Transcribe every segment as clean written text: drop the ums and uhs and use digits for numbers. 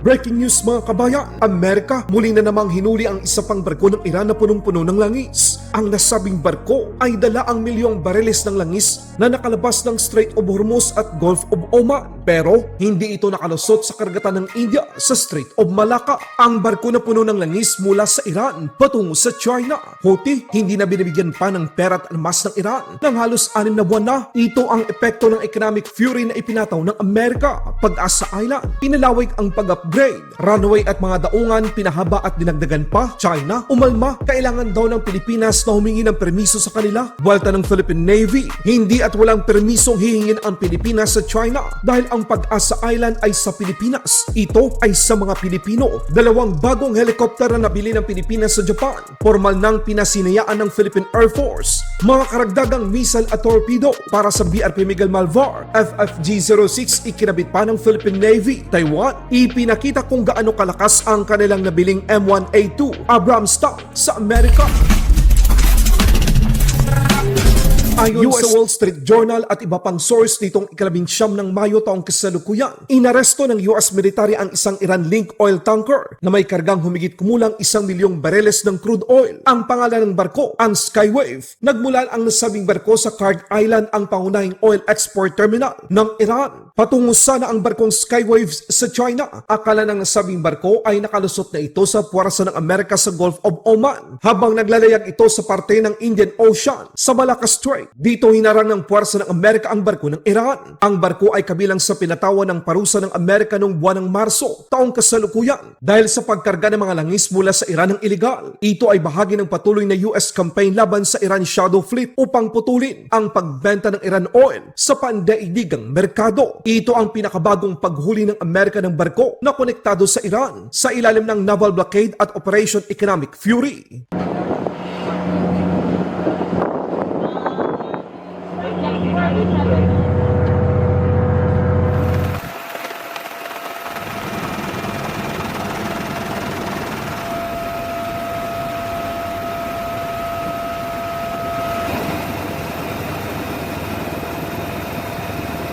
Breaking news mga kabayan, Amerika muli na namang hinuli ang isa pang barko ng Iran na punong-puno ng langis. Ang nasabing barko ay dala ang milyong bareles ng langis na nakalabas ng Strait of Hormuz at Gulf of Oman. Pero hindi ito nakalusot sa karagatan ng India sa Strait of Malacca. Ang barko na puno ng langis mula sa Iran patungo sa China. Houthi, hindi na binibigyan pa ng pera at armas ng Iran ng halos 6 na buwan na. Ito ang epekto ng economic fury na ipinataw ng Amerika. Pag-asa Island, pinalawig ang pag-upgrade. Runway at mga daungan, pinahaba at dinagdagan pa. China, umalma, kailangan daw ng Pilipinas na humingi ng permiso sa kanila. Buwalta ng Philippine Navy, hindi at walang permisong hihingin ang Pilipinas sa China dahil ang Pag-asa Island ay sa Pilipinas. Ito ay sa mga Pilipino. 2 bagong helikopter na nabili ng Pilipinas sa Japan. Formal nang pinasinayaan ng Philippine Air Force. Mga karagdagang missile at torpedo para sa BRP Miguel Malvar. FFG-06 ikinabit pa ng Philippine Navy. Taiwan, ipinakita kung gaano kalakas ang kanilang nabiling M1A2 Abrams tank sa Amerika. Ayon sa Wall Street Journal at iba pang source nitong 19 ng Mayo taong kasalukuyan, inaresto ng US military ang isang Iran-linked oil tanker na may kargang humigit kumulang 1 milyong bareles ng crude oil. Ang pangalan ng barko, ang Skywave. Nagmula ang nasabing barko sa Kard Island, ang pangunahing oil export terminal ng Iran. Patungo sana ang barkong Skywave sa China. Akala ng nasabing barko ay nakalusot na ito sa puwersa ng Amerika sa Gulf of Oman habang naglalayag ito sa parte ng Indian Ocean sa Malacca Strait. Dito hinarang ng puwersa ng Amerika ang barko ng Iran. Ang barko ay kabilang sa pinatawan ng parusa ng Amerika noong buwan ng Marso, taong kasalukuyan, dahil sa pagkarga ng mga langis mula sa Iran ng iligal. Ito ay bahagi ng patuloy na US campaign laban sa Iran Shadow Fleet upang putulin ang pagbenta ng Iran oil sa pandaigdigang merkado. Ito ang pinakabagong paghuli ng Amerika ng barko na konektado sa Iran sa ilalim ng naval blockade at Operation Economic Fury.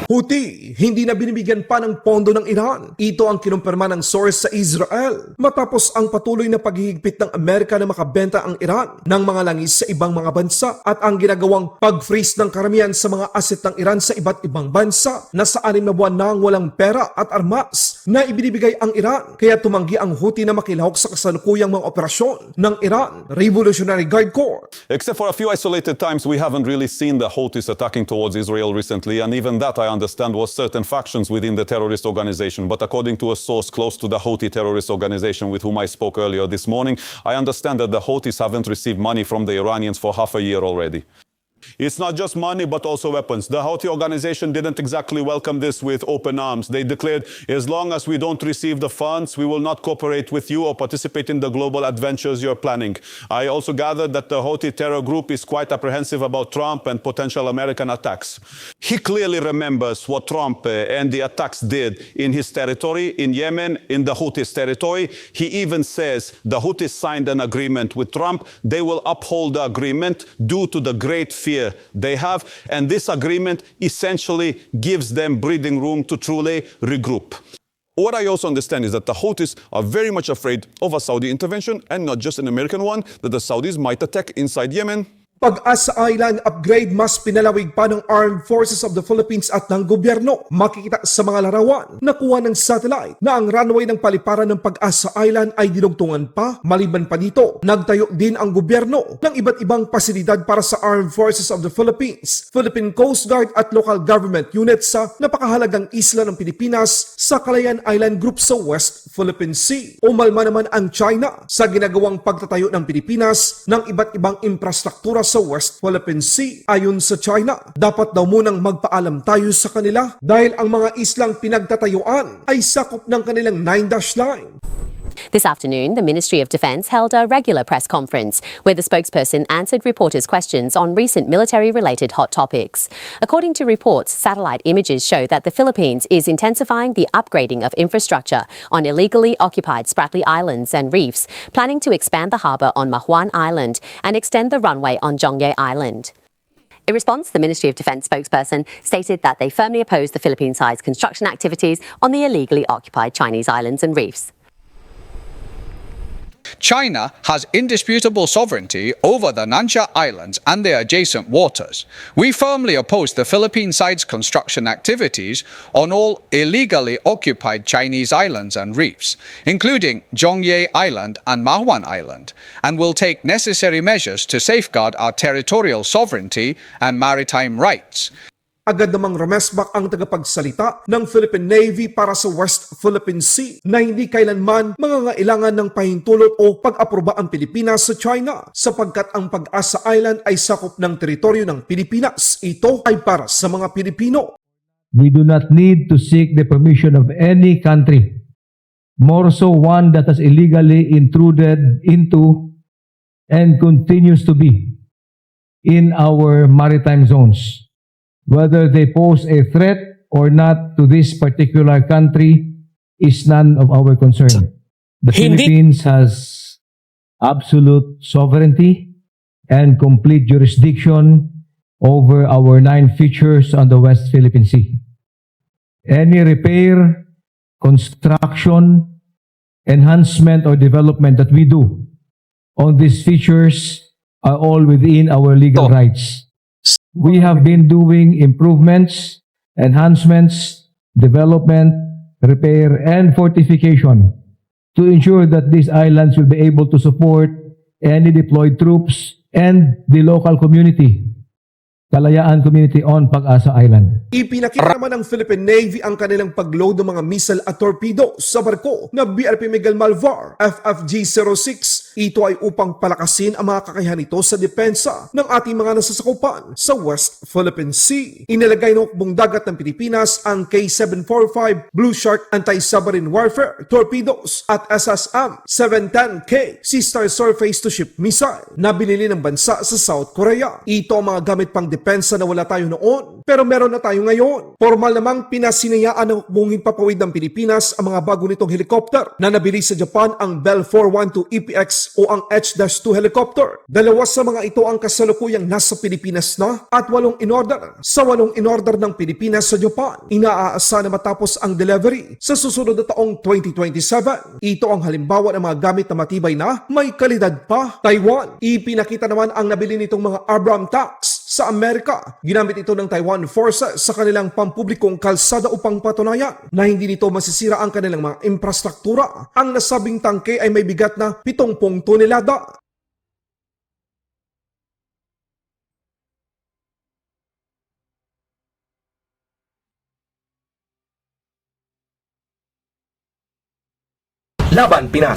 Houthi, hindi na binibigyan pa ng pondo ng Iran. Ito ang kinumpirma ng source sa Israel. Matapos ang patuloy na paghihigpit ng Amerika na makabenta ang Iran ng mga langis sa ibang mga bansa at ang ginagawang pag-freeze ng karamihan sa mga asset ng Iran sa iba't ibang bansa na sa 6 na buwan nang walang pera at armas na ibinibigay ang Iran. Kaya tumanggi ang Houthi na makilahok sa kasalukuyang mga operasyon ng Iran Revolutionary Guard Corps. Except for a few isolated times, we haven't really seen the Houthis attacking towards Israel recently, and even that I understand was certain factions within the terrorist organization. But according to a source close to the Houthi terrorist organization with whom I spoke earlier this morning, I understand that the Houthis haven't received money from the Iranians for half a year already. It's not just money, but also weapons. The Houthi organization didn't exactly welcome this with open arms. They declared, as long as we don't receive the funds, we will not cooperate with you or participate in the global adventures you're planning. I also gathered that the Houthi terror group is quite apprehensive about Trump and potential American attacks. He clearly remembers what Trump and the attacks did in his territory, in Yemen, in the Houthis' territory. He even says the Houthis signed an agreement with Trump. They will uphold the agreement due to the great fear they have, and this agreement essentially gives them breathing room to truly regroup. What I also understand is that the Houthis are very much afraid of a Saudi intervention, and not just an American one, that the Saudis might attack inside Yemen. Pag-asa Island upgrade, mas pinalawig pa ng Armed Forces of the Philippines at ng gobyerno. Makikita sa mga larawan na kuha ng satellite na ang runway ng paliparan ng Pag-asa Island ay dinugtungan pa. Maliban pa dito, nagtayo din ang gobyerno ng iba't ibang pasilidad para sa Armed Forces of the Philippines, Philippine Coast Guard at local government units sa napakahalagang isla ng Pilipinas sa Calayan Island Group sa West Philippine Sea. Umalma naman ang China sa ginagawang pagtatayo ng Pilipinas ng iba't ibang infrastruktura sa West Philippine Sea. Ayon sa China, dapat daw munang magpaalam tayo sa kanila dahil ang mga islang pinagtatayuan ay sakop ng kanilang 9-dash line. This afternoon, the Ministry of Defence held a regular press conference where the spokesperson answered reporters' questions on recent military-related hot topics. According to reports, satellite images show that the Philippines is intensifying the upgrading of infrastructure on illegally occupied Spratly Islands and reefs, planning to expand the harbour on Mahuan Island and extend the runway on Zhongye Island. In response, the Ministry of Defence spokesperson stated that they firmly oppose the Philippine side's construction activities on the illegally occupied Chinese islands and reefs. China has indisputable sovereignty over the Nansha Islands and their adjacent waters. We firmly oppose the Philippine side's construction activities on all illegally occupied Chinese islands and reefs, including Zhongye Island and Mahuan Island, and will take necessary measures to safeguard our territorial sovereignty and maritime rights. Agad namang remesbak ang tagapagsalita ng Philippine Navy para sa West Philippine Sea na hindi kailanman mangangailangan ng pahintulot o pag-aproba ang Pilipinas sa China sapagkat ang Pag-asa Island ay sakop ng teritoryo ng Pilipinas. Ito ay para sa mga Pilipino. We do not need to seek the permission of any country, more so one that has illegally intruded into and continues to be in our maritime zones. Whether they pose a threat or not to this particular country is none of our concern. The Philippines has absolute sovereignty and complete jurisdiction over our 9 features on the West Philippine Sea. Any repair, construction, enhancement, or development that we do on these features are all within our legal rights. We have been doing improvements, enhancements, development, repair, and fortification to ensure that these islands will be able to support any deployed troops and the local community, Kalayaan Community on Pag-asa Island. Ipinakita naman ng Philippine Navy ang kanilang pagload ng mga missile at torpedo sa barko na BRP Miguel Malvar FFG-06. Ito ay upang palakasin ang mga kakayahan nito sa depensa ng ating mga nasasakupan sa West Philippine Sea. Inilagay ng hukbong dagat ng Pilipinas ang K745 Blue Shark Anti-Submarine Warfare Torpedoes at SSM-710K Sea-Star Surface-to-Ship Missile na binili ng bansa sa South Korea. Ito ang mga gamit pang depensa na wala tayo noon, pero meron na tayo ngayon. Formal namang pinasinayaan ng hukbong himpapawid ng Pilipinas ang mga bago nitong helicopter na nabili sa Japan, ang Bell 412 EPX o ang H-2 helicopter. Dalawa sa mga ito ang kasalukuyang nasa Pilipinas na at 8 in-order. Sa 8 in-order ng Pilipinas sa Japan, inaasa na matapos ang delivery sa susunod na taong 2027. Ito ang halimbawa ng mga gamit na matibay na may kalidad pa. Taiwan, ipinakita naman ang nabili nitong mga Abrams tanks sa Amerika. Ginamit ito ng Taiwan Forces sa kanilang pampublikong kalsada upang patunayan na hindi nito masisira ang kanilang mga infrastruktura. Ang nasabing tangke ay may bigat na 70 tonelada. Laban Pinas.